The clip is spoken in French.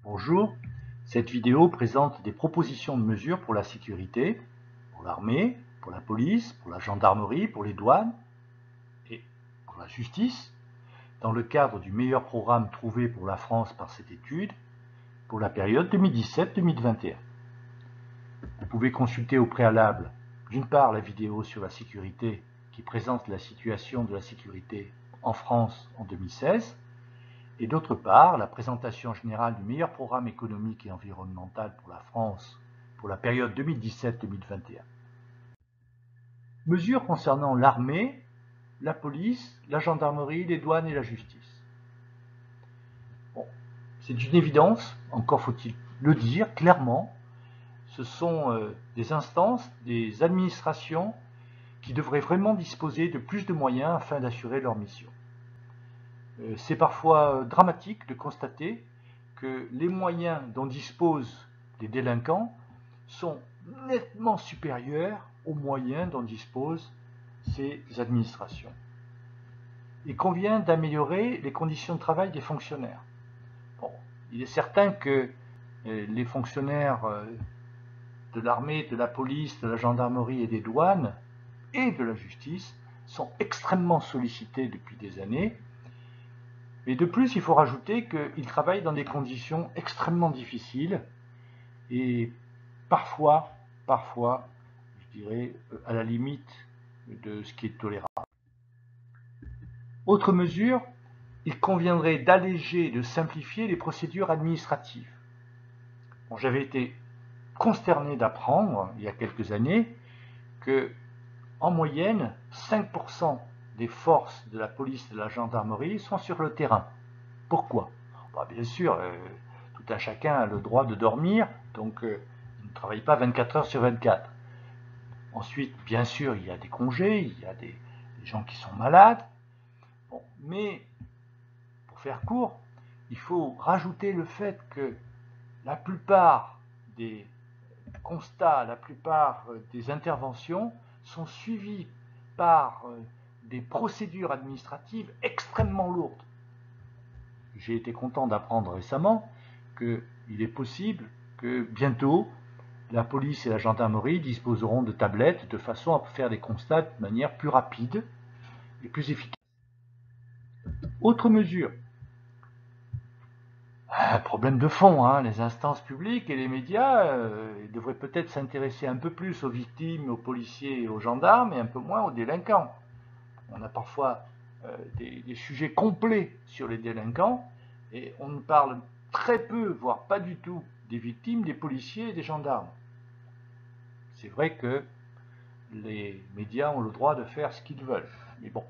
Bonjour, cette vidéo présente des propositions de mesures pour la sécurité, pour l'armée, pour la police, pour la gendarmerie, pour les douanes et pour la justice, dans le cadre du meilleur programme trouvé pour la France par cette étude, pour la période 2017-2021. Vous pouvez consulter au préalable, d'une part, la vidéo sur la sécurité qui présente la situation de la sécurité en France en 2016, et d'autre part, la présentation générale du meilleur programme économique et environnemental pour la France pour la période 2017-2021. Mesures concernant l'armée, la police, la gendarmerie, les douanes et la justice. Bon, c'est une évidence, encore faut-il le dire clairement, ce sont des instances, des administrations qui devraient vraiment disposer de plus de moyens afin d'assurer leur mission. C'est parfois dramatique de constater que les moyens dont disposent les délinquants sont nettement supérieurs aux moyens dont disposent ces administrations. Il convient d'améliorer les conditions de travail des fonctionnaires. Bon, il est certain que les fonctionnaires de l'armée, de la police, de la gendarmerie et des douanes et de la justice sont extrêmement sollicités depuis des années. Mais de plus, il faut rajouter qu'ils travaillent dans des conditions extrêmement difficiles et parfois, je dirais, à la limite de ce qui est tolérable. Autre mesure, il conviendrait d'alléger et de simplifier les procédures administratives. Bon, j'avais été consterné d'apprendre, il y a quelques années, que, en moyenne, 5% des forces de la police et de la gendarmerie sont sur le terrain. Pourquoi? Bien sûr, tout un chacun a le droit de dormir, donc il ne travaille pas 24 heures sur 24. Ensuite, bien sûr, il y a des congés, il y a des gens qui sont malades. Bon, mais, pour faire court, il faut rajouter le fait que la plupart des constats, la plupart des interventions sont suivies par des procédures administratives extrêmement lourdes. J'ai été content d'apprendre récemment qu'il est possible que bientôt la police et la gendarmerie disposeront de tablettes de façon à faire des constats de manière plus rapide et plus efficace. Autre mesure, un problème de fond, hein, les instances publiques et les médias devraient peut-être s'intéresser un peu plus aux victimes, aux policiers et aux gendarmes et un peu moins aux délinquants. On a parfois des sujets complets sur les délinquants et on ne parle très peu, voire pas du tout, des victimes, des policiers et des gendarmes. C'est vrai que les médias ont le droit de faire ce qu'ils veulent, mais bon,